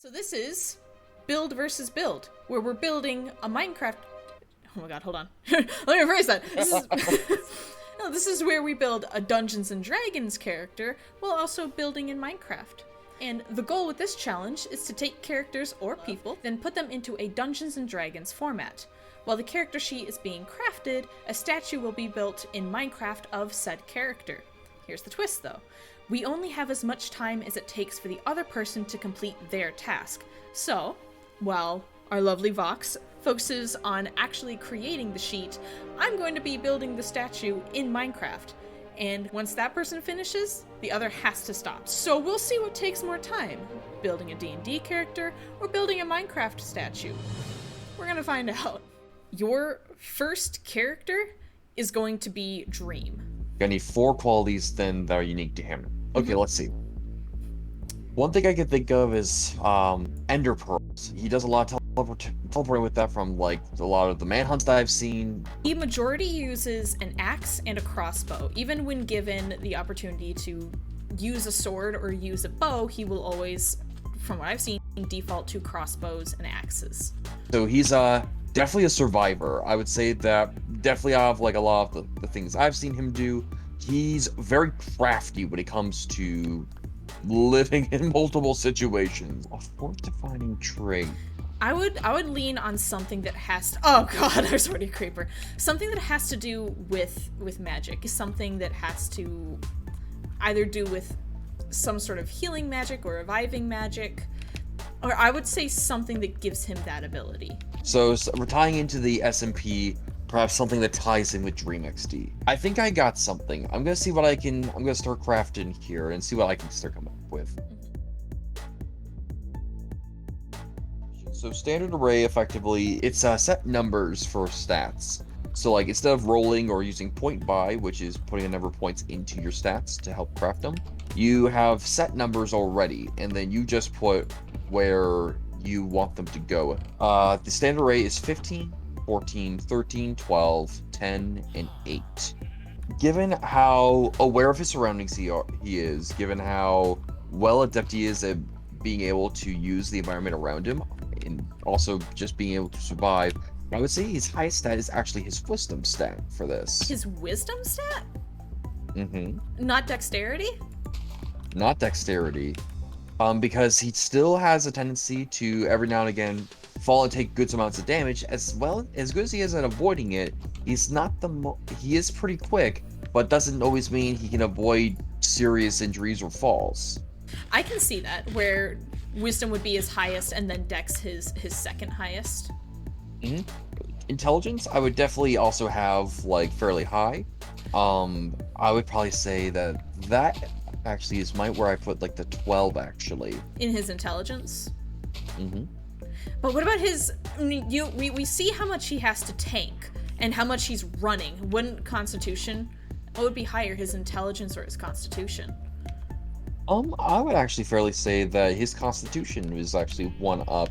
So this is build versus build, where we're building a Minecraft. Oh my god, hold on. Let me rephrase that. No, this is where we build a Dungeons and Dragons character while also building in Minecraft. And the goal with this challenge is to take characters or people, then put them into a Dungeons and Dragons format. While the character sheet is being crafted, a statue will be built in Minecraft of said character. Here's the twist though. We only have as much time as it takes for the other person to complete their task. So, while our lovely Vox focuses on actually creating the sheet, I'm going to be building the statue in Minecraft. And once that person finishes, the other has to stop. So we'll see what takes more time, building a D&D character or building a Minecraft statue. We're gonna find out. Your first character is going to be Dream. I need 4 qualities then that are unique to him. Okay, let's see. One thing I can think of is Ender Pearls. He does a lot of teleporting with that from like a lot of the manhunts that I've seen. He majority uses an axe and a crossbow. Even when given the opportunity to use a sword or use a bow, he will always, from what I've seen, default to crossbows and axes. So he's definitely a survivor. I would say that definitely out of like a lot of the things I've seen him do, he's very crafty when it comes to living in multiple situations. A fourth defining trait. I would lean on something that has to, oh god, there's already a creeper. Something that has to do with magic. Something that has to either do with some sort of healing magic or reviving magic. Or I would say something that gives him that ability. So we're tying into the SMP, perhaps something that ties in with Dream XD. I think I got something. I'm gonna see what I'm gonna start crafting here and see what I can start coming up with. So standard array, effectively, it's set numbers for stats. So like instead of rolling or using point buy, which is putting a number of points into your stats to help craft them, you have set numbers already, and then you just put where you want them to go. The standard array is 15, 14, 13, 12, 10, and 8. Given how aware of his surroundings he is, given how well adept he is at being able to use the environment around him, and also just being able to survive, I would say his highest stat is actually his wisdom stat for this. His wisdom stat? Mm-hmm. Not dexterity? Not dexterity. Because he still has a tendency to every now and again fall and take good amounts of damage. As well, as good as he is at avoiding it, he's not he is pretty quick, but doesn't always mean he can avoid serious injuries or falls. I can see that, where wisdom would be his highest and then dex his second highest. Mm-hmm. Intelligence, I would definitely also have like fairly high. I would probably say that actually is where I put like the 12 actually. In his intelligence? Mm-hmm. But what about his, I mean, we see how much he has to tank and how much he's running. Wouldn't constitution, what would be higher, his intelligence or his constitution? I would actually fairly say that his constitution is actually one up,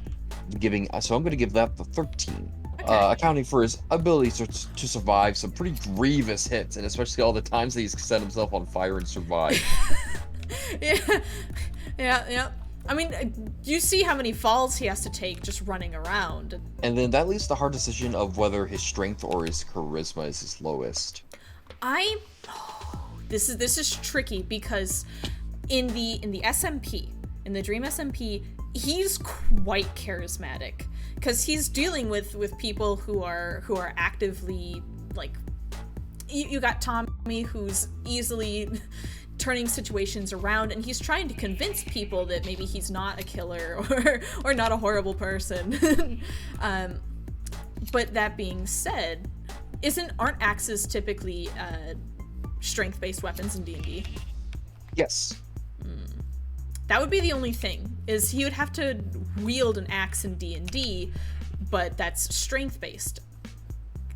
so I'm going to give that the 13. Okay. Accounting for his ability to survive some pretty grievous hits, and especially all the times that he's set himself on fire and survived. Yeah. I mean, you see how many falls he has to take just running around. And then that leaves the hard decision of whether his strength or his charisma is his lowest. This is tricky because in the SMP, in the Dream SMP, he's quite charismatic because he's dealing with people who are actively, like, you got Tommy, who's easily turning situations around, and he's trying to convince people that maybe he's not a killer or not a horrible person. But that being said, aren't axes typically strength-based weapons in D&D? Yes. That would be the only thing, is he would have to wield an axe in D&D, but that's strength-based.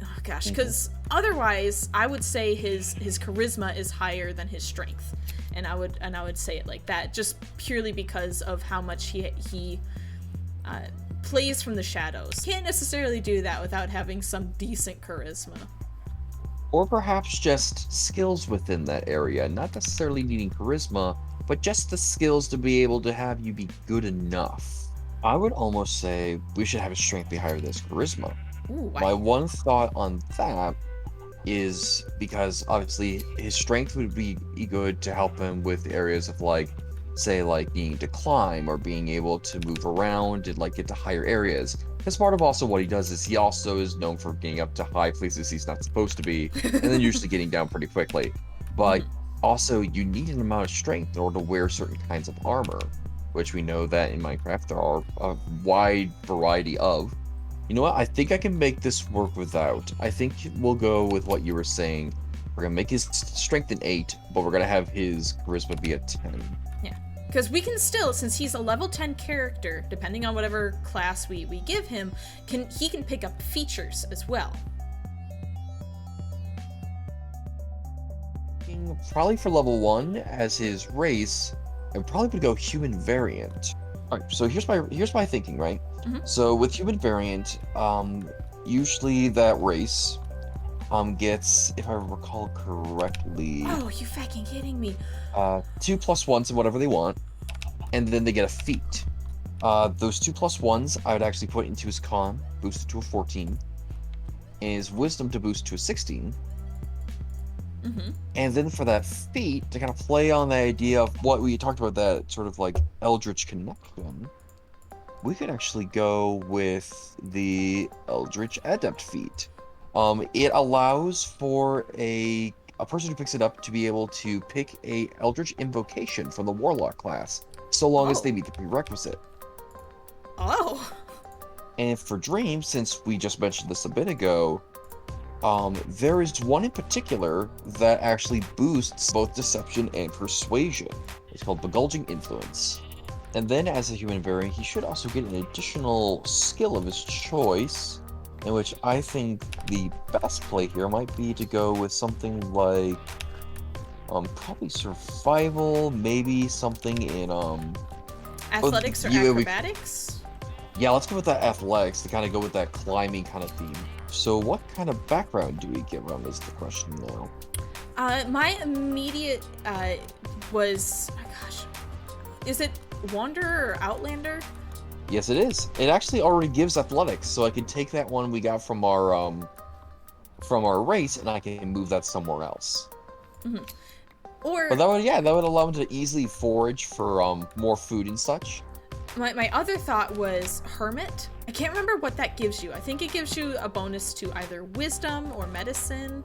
Oh gosh, because otherwise, I would say his charisma is higher than his strength, and I would say it like that, just purely because of how much he plays from the shadows. Can't necessarily do that without having some decent charisma. Or perhaps just skills within that area, not necessarily needing charisma, but just the skills to be able to have you be good enough. I would almost say we should have his strength be higher than his charisma. Ooh, My why? one thought on that is because obviously his strength would be good to help him with areas of like, say, like being to climb or being able to move around and like get to higher areas. Because part of also what he does is he also is known for getting up to high places he's not supposed to be, and then usually getting down pretty quickly. But Mhm. also you need an amount of strength in order to wear certain kinds of armor, which we know that in Minecraft there are a wide variety of. You know what? I think I can make this work without. I think we'll go with what you were saying. We're gonna make his strength an 8, but we're gonna have his charisma be a 10. Yeah. Because we can still, since he's a level 10 character, depending on whatever class we give him, he can pick up features as well. Probably for level 1 as his race, I probably would go human variant. Alright, so here's my thinking, right? Mhm. So with human variant, usually that race gets, if I recall correctly, Oh, you fucking kidding me. 2+1s and whatever they want, and then they get a feat. Those 2+1s I would actually put into his con, boosted to a 14, and his wisdom to boost to a 16. Mm-hmm. And then for that feat, to kind of play on the idea of what we talked about, that sort of like Eldritch connection, we could actually go with the Eldritch Adept feat. It allows for a person who picks it up to be able to pick a Eldritch invocation from the Warlock class, so long as they Oh. meet the prerequisite. Oh. And for Dream, since we just mentioned this a bit ago, there is one in particular that actually boosts both deception and persuasion. It's called Begulging Influence. And then as a human variant, he should also get an additional skill of his choice, in which I think the best play here might be to go with something like probably survival, maybe something in well, Athletics or yeah, acrobatics? yeah, let's go with that athletics to kind of go with that climbing kind of theme. So what kind of background do we give him is the question now. My immediate was, oh my gosh, is it Wanderer or Outlander? Yes, it is. It actually already gives athletics, so I can take that one we got from our race and I can move that somewhere else. Mm-hmm. But Or that would allow him to easily forage for more food and such. my other thought was Hermit. I can't remember what that gives you. I think it gives you a bonus to either wisdom or medicine.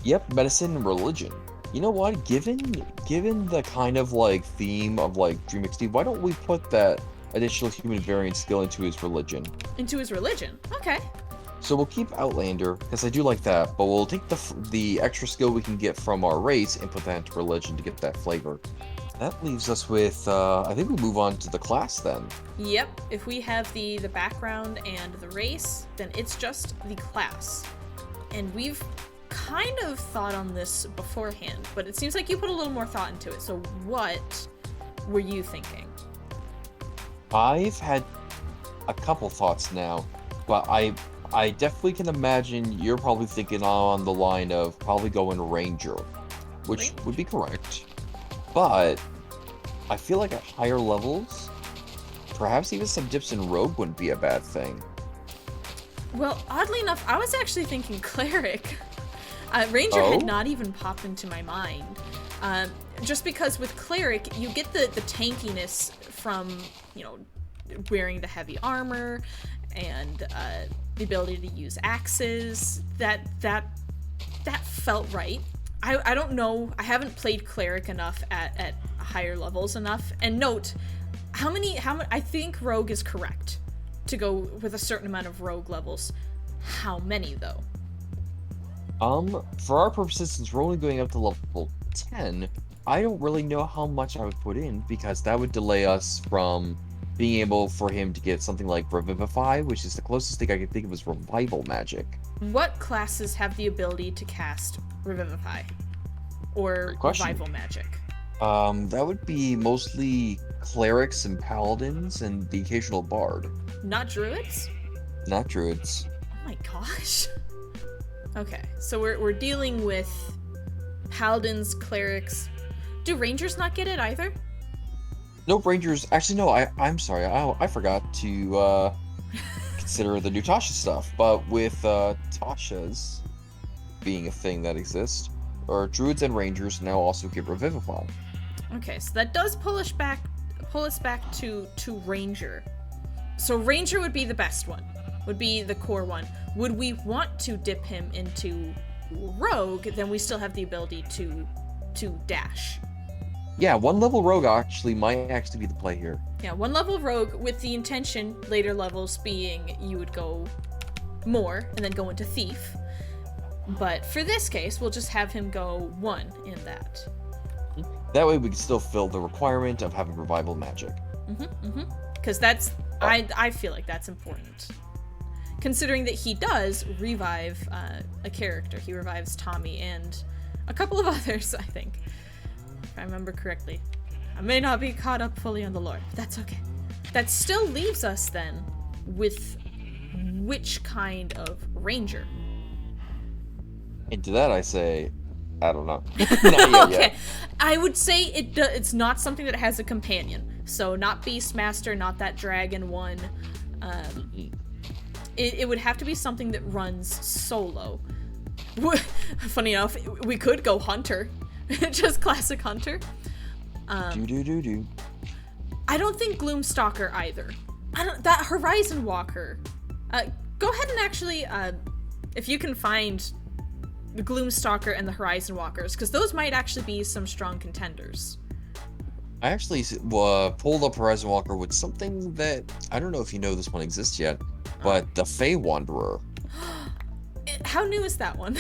Yep, medicine and religion. You know what? Given the kind of like theme of like Dream XD, why don't we put that additional human variant skill into his religion? Into his religion. Okay. So we'll keep Outlander because I do like that, but we'll take the extra skill we can get from our race and put that into religion to get that flavor. That leaves us with I think we move on to the class then. Yep. If we have the background and the race, then it's just the class. And we've kind of thought on this beforehand, but it seems like you put a little more thought into it. So what were you thinking? I've had a couple thoughts now, but I definitely can imagine you're probably thinking on the line of probably going Ranger, which would be correct. But I feel like at higher levels, perhaps even some dips in Rogue wouldn't be a bad thing. Well, oddly enough, I was actually thinking cleric. Ranger Oh? had not even popped into my mind. Just because with cleric, you get the tankiness from, wearing the heavy armor and the ability to use axes. That felt right. I don't know. I haven't played cleric enough at higher levels enough. And note, how many? I think rogue is correct to go with a certain amount of rogue levels. How many though? For our purposes, since we're only going up to level 10, I don't really know how much I would put in because that would delay us from being able for him to get something like Revivify, which is the closest thing I can think of as revival magic. What classes have the ability to cast Revivify or Great question. revival magic? That would be mostly clerics and paladins and the occasional bard, Not druids? not druids. Oh my gosh. Okay, so we're dealing with paladins, clerics. Do rangers not get it either? No Rangers. Actually, no. I'm sorry. I forgot to consider the new Tasha stuff. But with Tasha's being a thing that exists, or Druids and Rangers now also get Revivify. Okay, so that does pull us back to Ranger. So Ranger would be the best one. Would be the core one. Would we want to dip him into Rogue? Then we still have the ability to dash. Yeah, one level Rogue actually might actually be the play here. Yeah, one level Rogue with the intention later levels being you would go more and then go into Thief. But for this case, we'll just have him go 1 in that. That way we can still fill the requirement of having revival magic. Because that's, I feel like that's important. Considering that he does revive a character. He revives Tommy and a couple of others, I think. If I remember correctly. I may not be caught up fully on the lore, but that's okay. That still leaves us then with which kind of ranger? And to that I say, I don't know. Okay, I would say it's not something that has a companion. So not Beastmaster, not that Dragon one. It would have to be something that runs solo. Funny enough, we could go Hunter. Just classic Hunter. I don't think Gloomstalker either. That Horizon Walker. Go ahead and actually, if you can find the Gloomstalker and the Horizon Walkers, because those might actually be some strong contenders. I actually pulled up Horizon Walker with something that, I don't know if you know this one exists yet, but the Fey Wanderer. How new is that one?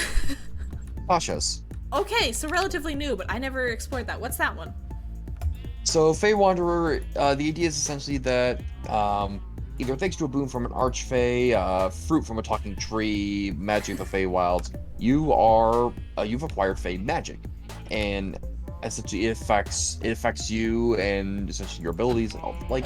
Tasha's. Okay, so relatively new, but I never explored that. What's that one? So Fey Wanderer, the idea is essentially that either thanks to a boon from an Archfey, fruit from a talking tree, magic of the Feywilds, you've acquired Fey magic, and essentially it affects you and essentially your abilities. Like,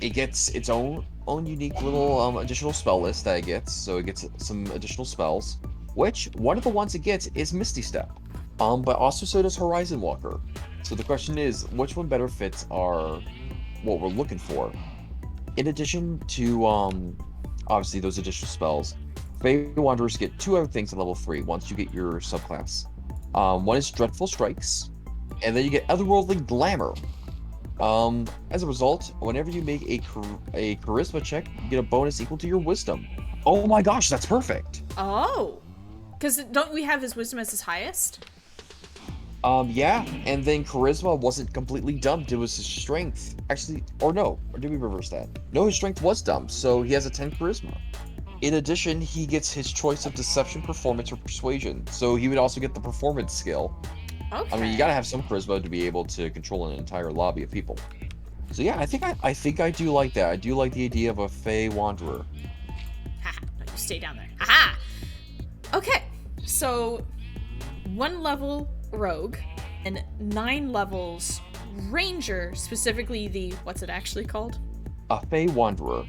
it gets its own unique little additional spell list that it gets. So it gets some additional spells, which one of the ones it gets is Misty Step, but also so does Horizon Walker. So the question is, which one better fits what we're looking for? In addition to obviously those additional spells, Fey Wanderers get 2 other things at level 3 once you get your subclass. One is Dreadful Strikes, and then you get Otherworldly Glamour. As a result, whenever you make a charisma check, you get a bonus equal to your wisdom. Oh my gosh, that's perfect! Oh! Because don't we have his wisdom as his highest? Yeah, and then charisma wasn't completely dumped, it was his strength. Actually, or did we reverse that? No, his strength was dumped, so he has a 10 charisma. In addition, he gets his choice of deception, performance, or persuasion, so he would also get the performance skill. Okay. I mean, you gotta have some charisma to be able to control an entire lobby of people. So yeah, I think I do like that. I do like the idea of a Fey Wanderer. Haha, no, you stay down there. Aha! Okay, so 1 level Rogue and 9 levels Ranger, specifically the, what's it actually called? A Fey Wanderer.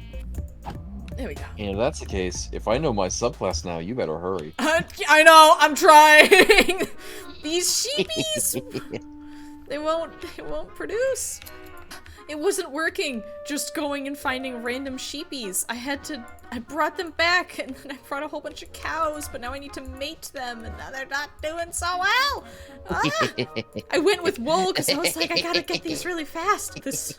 There we go. And if that's the case, if I know my subclass now, you better hurry. I know, I'm trying! These sheepies! They won't produce. It wasn't working, just going and finding random sheepies. I brought them back, and then I brought a whole bunch of cows, but now I need to mate them, and now they're not doing so well. I went with wool, because I was like, I gotta get these really fast. This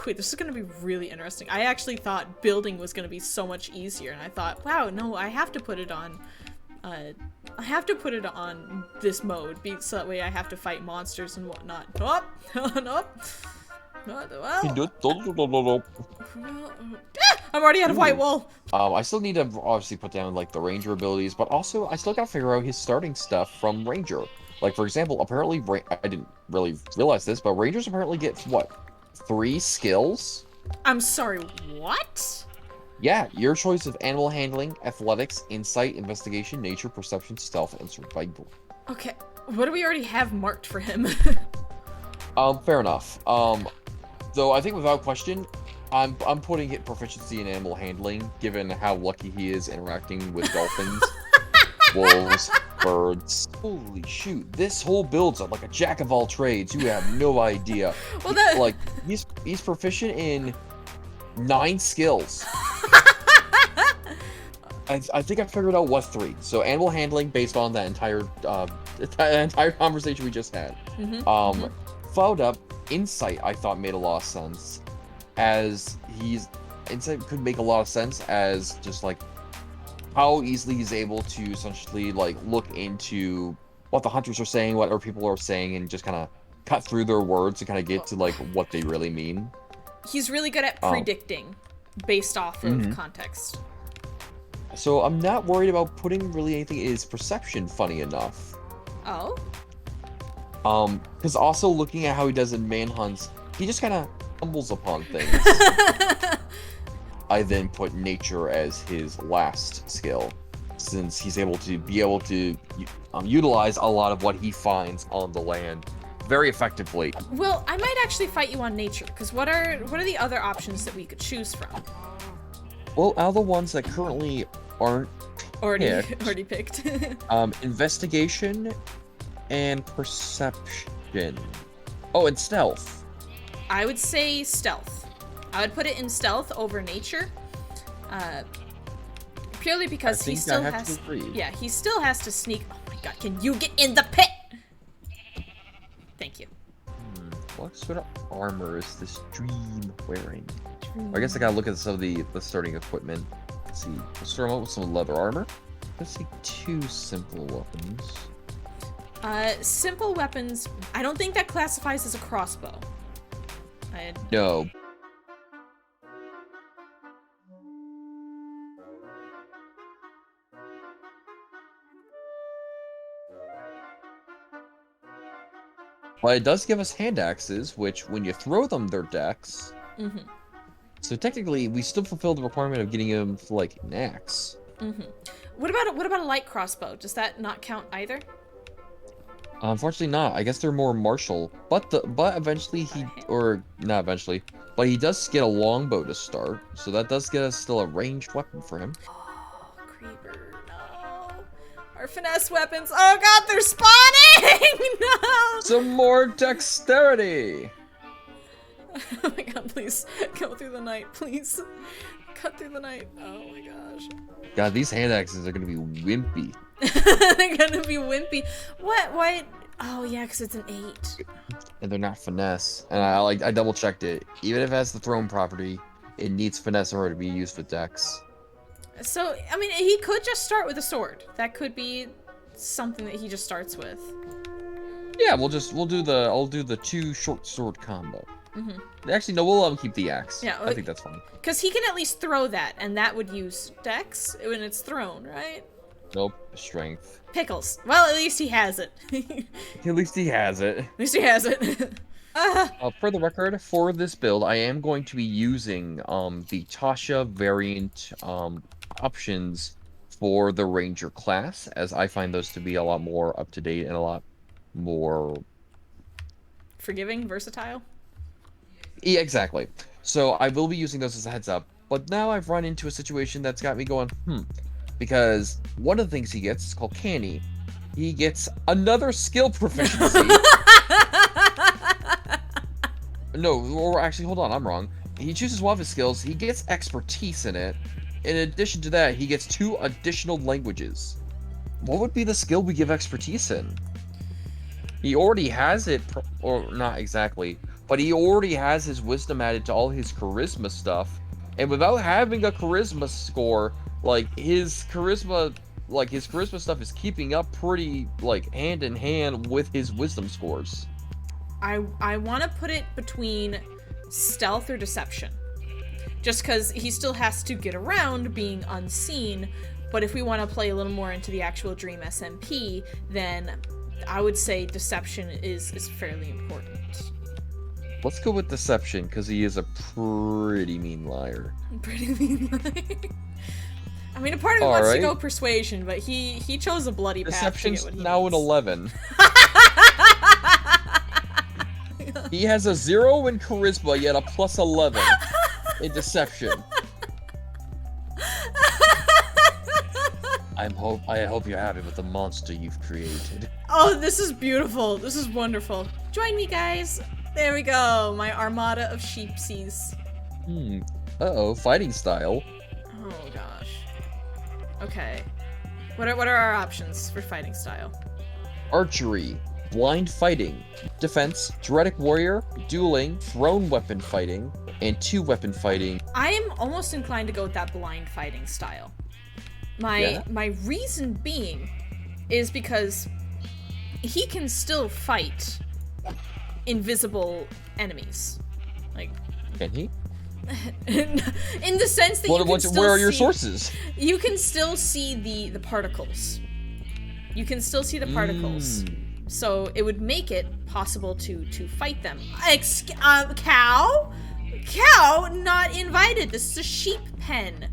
is gonna be really interesting. I actually thought building was gonna be so much easier, and I thought, wow, no, I have to put it on this mode, so that way I have to fight monsters and whatnot. Nope. Nope. Well, I'm already out of white wool. I still need to obviously put down like the Ranger abilities, but also I still gotta figure out his starting stuff from Ranger. Like, for example, apparently I didn't really realize this, but Rangers apparently get what, 3 skills? I'm sorry, what? Yeah, your choice of animal handling, athletics, insight, investigation, nature, perception, stealth, and survival. Okay, what do we already have marked for him? Fair enough. Though I think without question, I'm putting it proficiency in animal handling, given how lucky he is interacting with dolphins, wolves, Birds. Holy shoot! This whole build's like a jack of all trades. You have no idea. Well, that Like he's proficient in 9 skills. I think I figured out what 3. So animal handling, based on that entire conversation we just had. Followed up, insight. I thought made a lot of sense, as insight could make a lot of sense as just like how easily he's able to essentially like look into what the hunters are saying, what other people are saying, and just kind of cut through their words to kind of get to like what they really mean. He's really good at predicting based off of context. So I'm not worried about putting really anything in his perception, funny enough. Oh? Because also looking at how he does in manhunts, he just kind of stumbles upon things. I then put nature as his last skill, since he's able to utilize a lot of what he finds on the land very effectively. Well, I might actually fight you on nature, because what are the other options that we could choose from? Well, out of the ones that currently aren't already picked. Investigation and perception. Oh, and stealth. I would say stealth. I would put it in stealth over nature. Purely because he still has to sneak. Oh my god, can you get in the pit? Thank you. What sort of armor is this dream wearing? I guess I gotta look at some of the starting equipment. Let's see. Let's start out with some leather armor. Let's see, 2 simple weapons. Simple weapons. I don't think that classifies as a crossbow. No. But it does give us hand axes, which when you throw them, they're dex. So technically, we still fulfill the requirement of getting them for like an axe. What about a light crossbow? Does that not count either? Unfortunately, not. I guess they're more martial. But eventually but he does get a longbow to start, so that does get us still a ranged weapon for him. Oh, creeper, no. Our finesse weapons. Oh god, they're spawning! No! Some more dexterity! Oh my god, please. Go through the night, please. Cut through the night. Oh my gosh. God, these hand axes are gonna be wimpy. They're gonna be wimpy. What? Oh yeah, because it's an 8. And they're not finesse. And I double checked it. Even if it has the thrown property, it needs finesse in order to be used with dex. So, I mean, he could just start with a sword. That could be something that he just starts with. Yeah, I'll do the 2 short sword combo. Actually, no, we'll let him keep the axe. Yeah, I think that's fine. Because he can at least throw that, and that would use dex when it's thrown, right? Nope, strength. Pickles. Well, at least he has it. At least he has it. At least he has it. For the record, for this build, I am going to be using the Tasha variant options for the Ranger class, as I find those to be a lot more up to date and a lot more forgiving, versatile. Yeah, exactly. So I will be using those as a heads up. But now I've run into a situation that's got me going, because one of the things he gets is called Canny. He gets another skill proficiency. No, or actually, hold on, I'm wrong. He chooses one of his skills, he gets expertise in it. In addition to that, he gets 2 additional languages. What would be the skill we give expertise in? He already has it, or not exactly, but he already has his wisdom added to all his charisma stuff. And without having a charisma score, his charisma stuff is keeping up pretty, hand in hand with his wisdom scores. I want to put it between stealth or deception. Just because he still has to get around being unseen, but if we want to play a little more into the actual Dream SMP, then I would say deception is fairly important. Let's go with deception, because he is a pretty mean liar. Pretty mean liar. I mean, a part of me wants to go persuasion, but he chose a bloody path. Deception's now an 11. He has a 0 in charisma, yet a plus 11 in deception. I hope you're happy with the monster you've created. Oh, this is beautiful. This is wonderful. Join me, guys. There we go. My armada of sheepsies. Uh-oh, fighting style. Oh gosh. Okay. What are our options for fighting style? Archery, blind fighting, defense, Druidic warrior, dueling, thrown weapon fighting, and 2-weapon fighting. I am almost inclined to go with that blind fighting style. My reason being is because he can still fight invisible enemies. Like, Can he? in the sense that you can still where are your see- sources? You can still see the particles. You can still see the particles. So it would make it possible to fight them. Cow? Cow? Not invited. This is a sheep pen.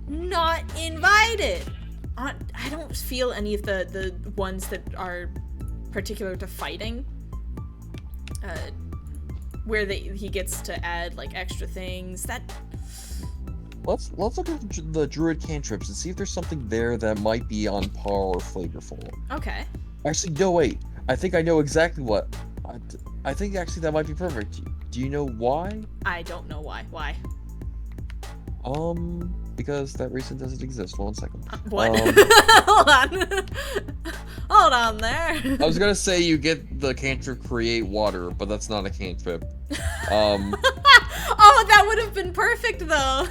Not invited. I don't feel any of the ones that are particular to fighting. Where he gets to add like extra things. Let's look at the druid cantrips and see if there's something there that might be on par or flavorful. Okay. Actually, no, wait. I think I know exactly what. I think actually that might be perfect. Do you know why? I don't know why. Why? Because that reason doesn't exist. 1 second. What? Hold on. Hold on there. I was gonna say you get the cantrip create water, but that's not a cantrip. Oh, that would have been perfect though.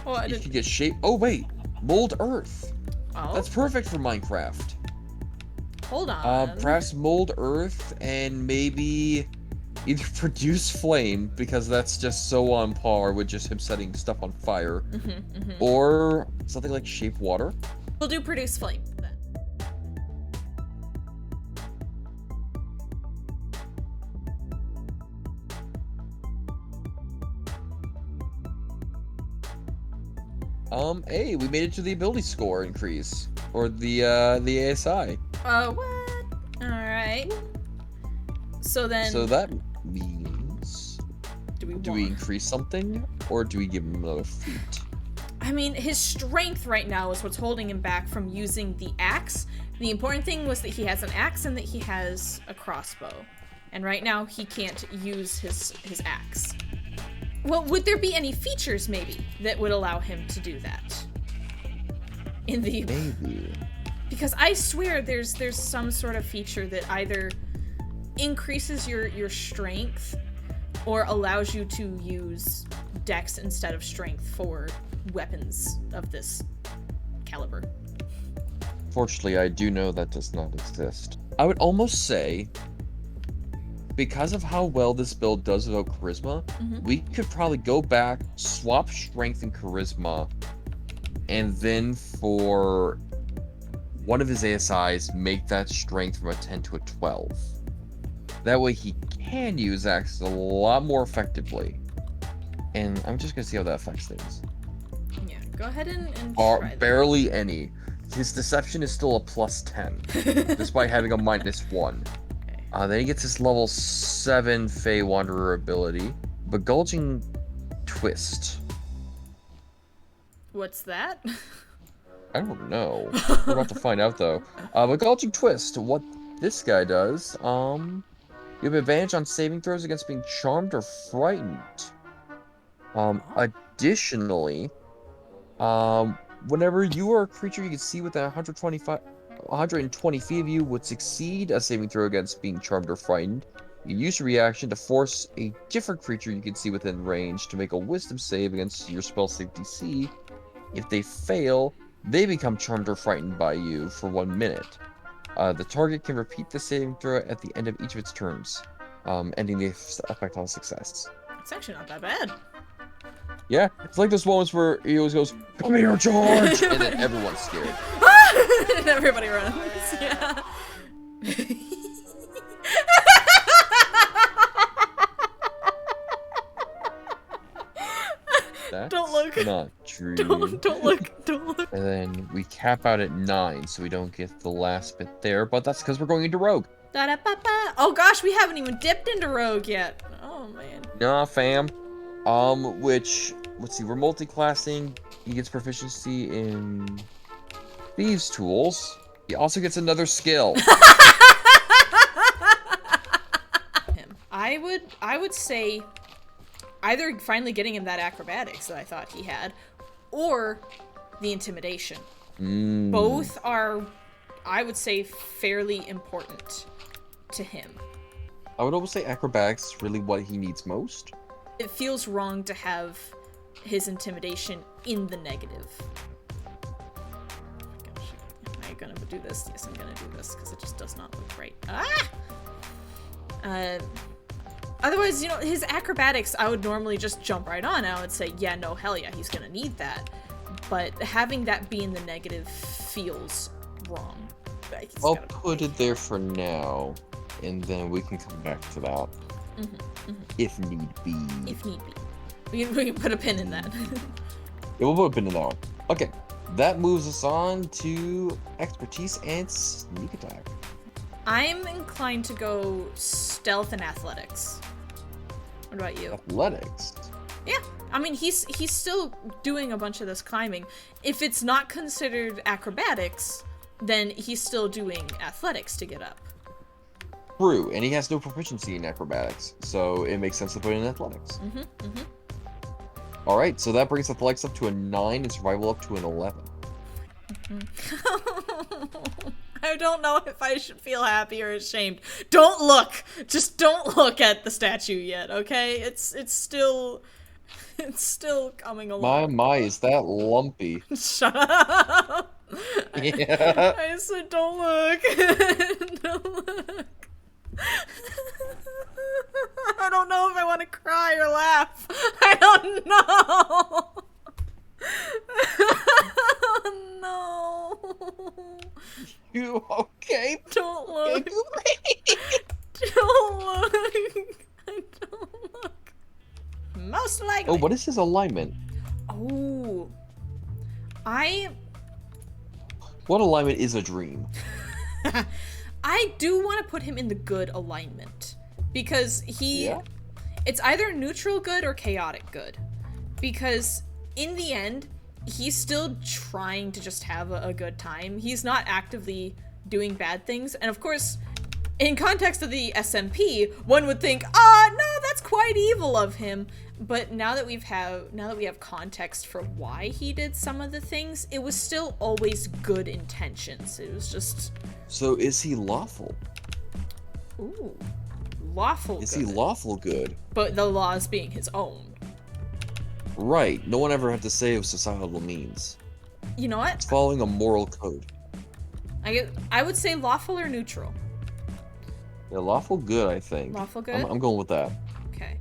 Well, You can get shape. Oh wait, mold earth. oh, That's perfect for Minecraft. hold on. Perhaps mold earth and maybe either produce flame, because that's just so on par with just him setting stuff on fire, or something like shape water. We'll do produce flame then. Hey, we made it to the ability score increase, or the ASI. What? All right. So then, So that means, do we do we want? increase something, or do we give him another feat? I mean, his strength right now is what's holding him back from using the axe. The important thing was that he has an axe and that he has a crossbow. And right now, he can't use his axe. Well, would there be any features, maybe, that would allow him to do that? In the... Maybe. Because I swear there's some sort of feature that either increases your strength or allows you to use dex instead of strength for weapons of this caliber. Fortunately, I do know that does not exist. I would almost say, because of how well this build does without charisma, we could probably go back, swap strength and charisma, and then for one of his ASIs, make that strength from a 10 to a 12. That way he can use axes a lot more effectively. And I'm just gonna see how that affects things. Yeah, go ahead and try that. Barely any. His deception is still a +10, despite having a -1. Then he gets his level 7 Fey Wanderer ability, Begulging Twist. What's that? I don't know. We're about to find out though. Begulging Twist. What this guy does, you have advantage on saving throws against being charmed or frightened. Additionally, whenever you are a creature you can see within 120 feet of you would succeed a saving throw against being charmed or frightened, you use your reaction to force a different creature you can see within range to make a wisdom save against your spell save DC. If they fail, they become charmed or frightened by you for 1 minute. The target can repeat the saving throw at the end of each of its turns, ending the effect on success. It's actually not that bad. Yeah, it's like those moments where he always goes, "Come here, George!" and then everyone's scared. And everybody runs. Yeah. That's Don't look. not true. Don't look. Don't look. And then we cap out at 9, so we don't get the last bit there, but that's because we're going into Rogue. Da-da-ba-ba. Oh gosh, we haven't even dipped into Rogue yet. Oh man. Nah, fam. Which, let's see, we're multi-classing. He gets proficiency in thieves' tools. He also gets another skill. Him. I would say either finally getting him that acrobatics that I thought he had, or the intimidation. Both are, I would say, fairly important to him. I would almost say acrobatics is really what he needs most. It feels wrong to have his intimidation in the negative. Gosh, am I gonna do this? Yes, I'm gonna do this because it just does not look right. Ah! Otherwise, you know, his acrobatics, I would normally just jump right on. I would say, yeah, no, hell yeah, he's gonna need that. But having that be in the negative feels wrong. Like, I'll put it there for now, and then we can come back to that. If need be. If need be. We can put a pin in that. Yeah, we'll put a pin in that one. Okay, that moves us on to expertise and sneak attack. I'm inclined to go stealth and athletics. What about you? Athletics. Yeah, I mean, he's still doing a bunch of this climbing. If it's not considered acrobatics, then he's still doing athletics to get up. True, and he has no proficiency in acrobatics, so it makes sense to put in athletics. Alright, so that brings athletics up to a 9 and survival up to an 11. I don't know if I should feel happy or ashamed. Don't look! Just don't look at the statue yet, okay? It's still coming along. My, is that lumpy? Shut up! Yeah. I said don't look. Don't look. I don't know if I want to cry or laugh. I don't know. No. You okay? Don't look. Okay. Don't look. I don't look. Most likely. Oh, what is his alignment? Oh. What alignment is a dream? I do want to put him in the good alignment because it's either neutral good or chaotic good, because in the end he's still trying to just have a good time. He's not actively doing bad things, and of course in context of the SMP one would think, no, that's quite evil of him. But now that we have context for why he did some of the things, it was still always good intentions. It was just... So is he lawful? Ooh. Lawful Is good. he lawful good? But the laws being his own. Right. No one ever had to say of societal means. You know what? It's following a moral code. I would say lawful or neutral. Yeah, lawful good, I think. Lawful good? I'm going with that. Okay.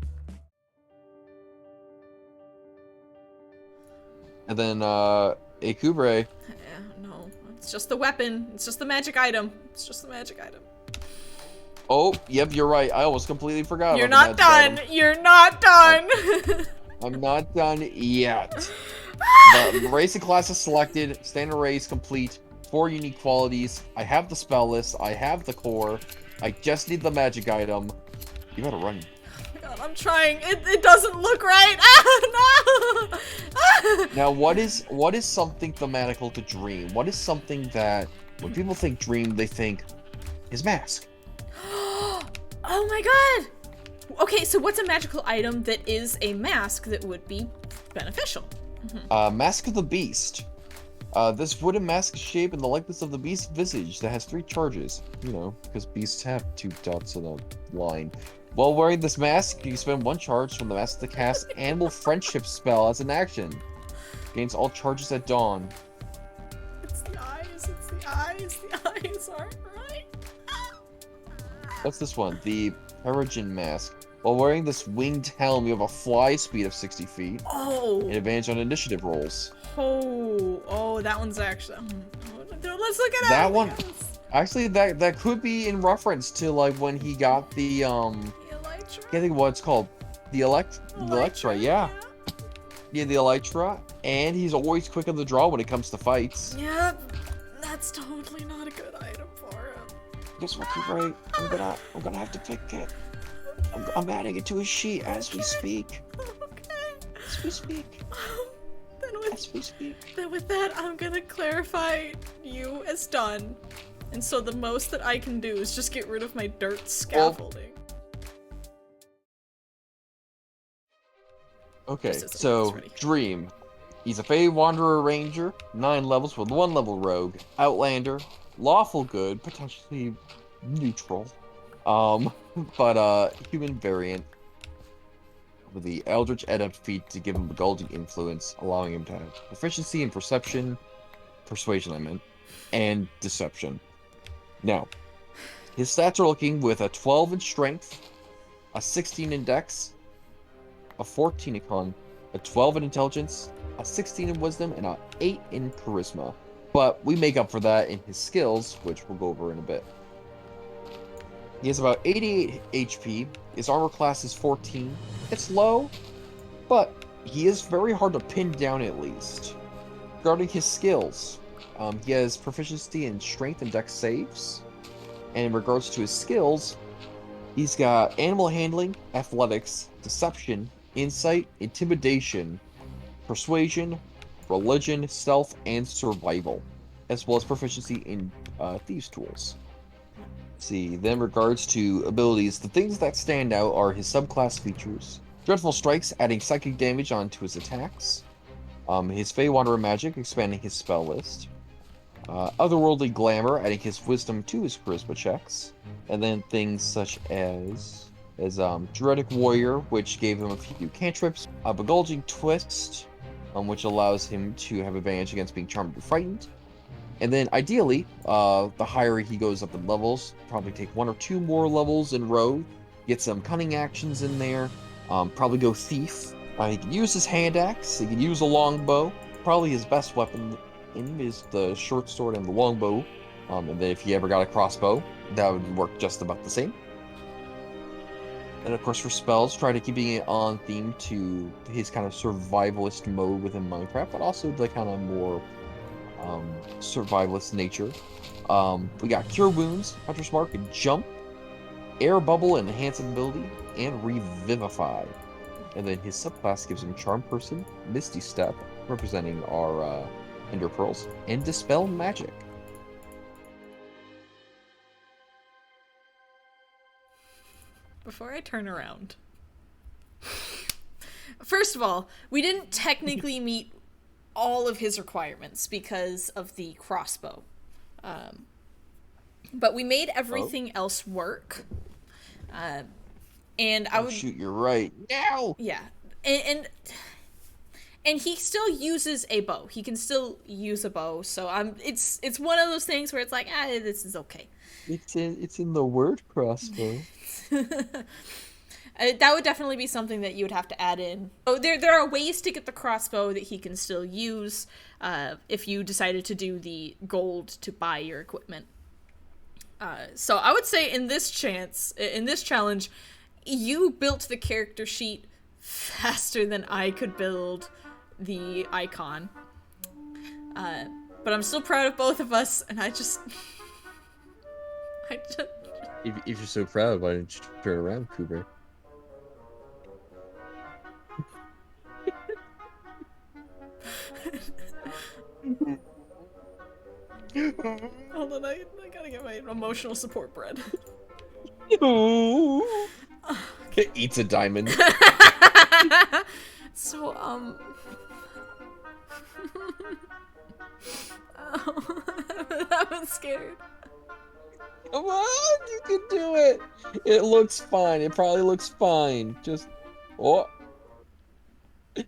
And then, Akubre. Yeah, no. It's just the weapon. It's just the magic item. It's just the magic item. Oh, yep, you're right. I almost completely forgot You're about not the magic done. item. You're not done. I'm not done yet. The race and class is selected. Standard race complete. 4 unique qualities. I have the spell list. I have the core. I just need the magic item. You gotta run. God, I'm trying. It doesn't look right. No. Now, what is something thematical to Dream? What is something that when people think Dream, they think his mask? Oh my god. Okay, so what's a magical item that is a mask that would be beneficial? Mask of the Beast. This wooden mask is shaped in the likeness of the beast's visage that has 3 charges. You know, because beasts have 2 dots in a line. While wearing this mask, you spend 1 charge from the mask to cast Animal Friendship spell as an action. Gains all charges at dawn. It's the eyes. It's the eyes. The eyes aren't right. What's this one? The Peregrine Mask. While wearing this winged helm, you have a fly speed of 60 feet. Oh. And advantage on initiative rolls. Oh, that one's actually... Let's look at that one. Actually, that could be in reference to like when he got the The Elytra? I can't think of what it's called. The Electra, yeah. Yeah, the Elytra. And he's always quick on the draw when it comes to fights. Yep. That's totally not a good item for him. Guess what, you're right. I'm gonna have to pick it. I'm adding it to his sheet as we speak. Okay. As we speak. Then with as we speak. Then with that, I'm gonna clarify you as done. And so the most that I can do is just get rid of my dirt scaffolding. Okay, Just as the so ready. Dream. He's a Fey Wanderer Ranger, 9 levels with 1 level Rogue, Outlander, Lawful Good, potentially neutral, but human variant with the Eldritch Adept feat to give him a golden influence, allowing him to have proficiency in persuasion I meant, and deception. Now, his stats are looking with a 12 in strength, a 16 in dex, a 14 in con, a 12 in intelligence, a 16 in wisdom, and a 8 in charisma. But we make up for that in his skills, which we'll go over in a bit. He has about 88 HP. His armor class is 14. It's low, but he is very hard to pin down at least. Regarding his skills, he has proficiency in strength and dex saves. And in regards to his skills, he's got animal handling, athletics, deception, insight, intimidation, persuasion, religion, stealth, and survival, as well as proficiency in thieves' tools. Let's see, then in regards to abilities, the things that stand out are his subclass features. Dreadful Strikes, adding psychic damage onto his attacks. His Fey Wanderer magic, expanding his spell list. Otherworldly Glamour, adding his wisdom to his charisma checks. And then things such as Druidic Warrior, which gave him a few cantrips. Begulging Twist, which allows him to have advantage against being charmed or frightened. And then ideally, the higher he goes up in levels, probably take 1 or 2 more levels in Rogue, get some cunning actions in there, probably go Thief. He can use his hand axe, he can use a longbow. Probably his best weapon in him is the short sword and the longbow. And then if he ever got a crossbow, that would work just about the same. And of course for spells, try to keeping it on theme to his kind of survivalist mode within Minecraft, but also the kind of more survivalist nature. We got Cure Wounds, Hunter's Mark, and Jump, Air Bubble, and Enhance Ability, and Revivify. And then his subclass gives him Charm Person, Misty Step, representing our Ender Pearls, and Dispel Magic. Before I turn around. First of all, we didn't technically meet all of his requirements because of the crossbow. But we made everything else work. And I would shoot, you're right. Now! Yeah. And he still uses a bow. He can still use a bow. So it's one of those things where it's like, this is okay. It's in the word crossbow. That would definitely be something that you would have to add in. Oh, there are ways to get the crossbow that he can still use if you decided to do the gold to buy your equipment. So I would say in this challenge, you built the character sheet faster than I could build the icon. But I'm still proud of both of us, and I just... If you're so proud, why don't you turn around, Cooper? Hold on, I gotta get my emotional support bread. Eats a diamond. So, I'm scared. Come on, you can do it. It looks fine. It probably looks fine. Just, oh. He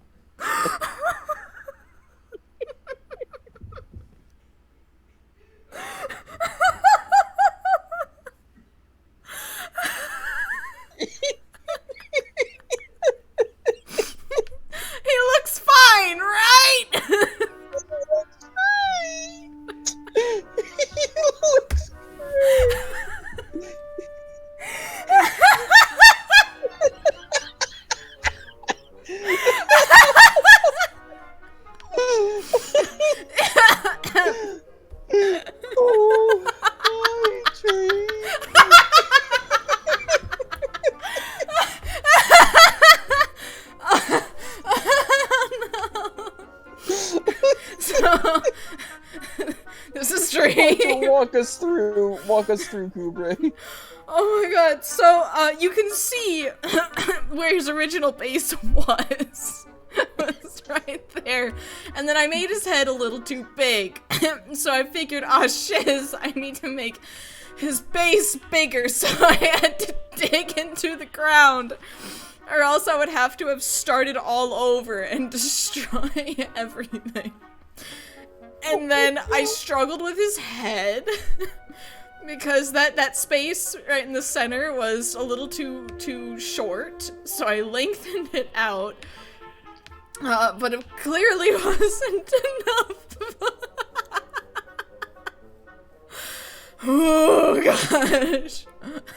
looks fine, right? This is So strange. walk us through, Kubre. Oh my god, so, you can see where his original base was. Was right there. And then I made his head a little too big. So I figured, ah shiz, I need to make his base bigger, so I had to dig into the ground. Or else I would have to have started all over and destroy everything. And then I struggled with his head. Because that space right in the center was a little too short, so I lengthened it out. But it clearly wasn't enough. Oh gosh.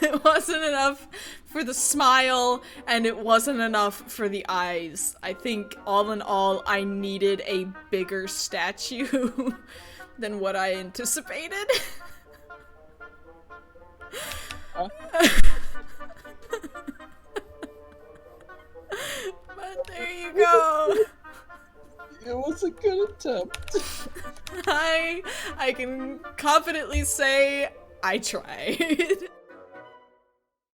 It wasn't enough for the smile, and it wasn't enough for the eyes. I think all in all, I needed a bigger statue than what I anticipated. But there you go. It was a good attempt. I can confidently say I tried.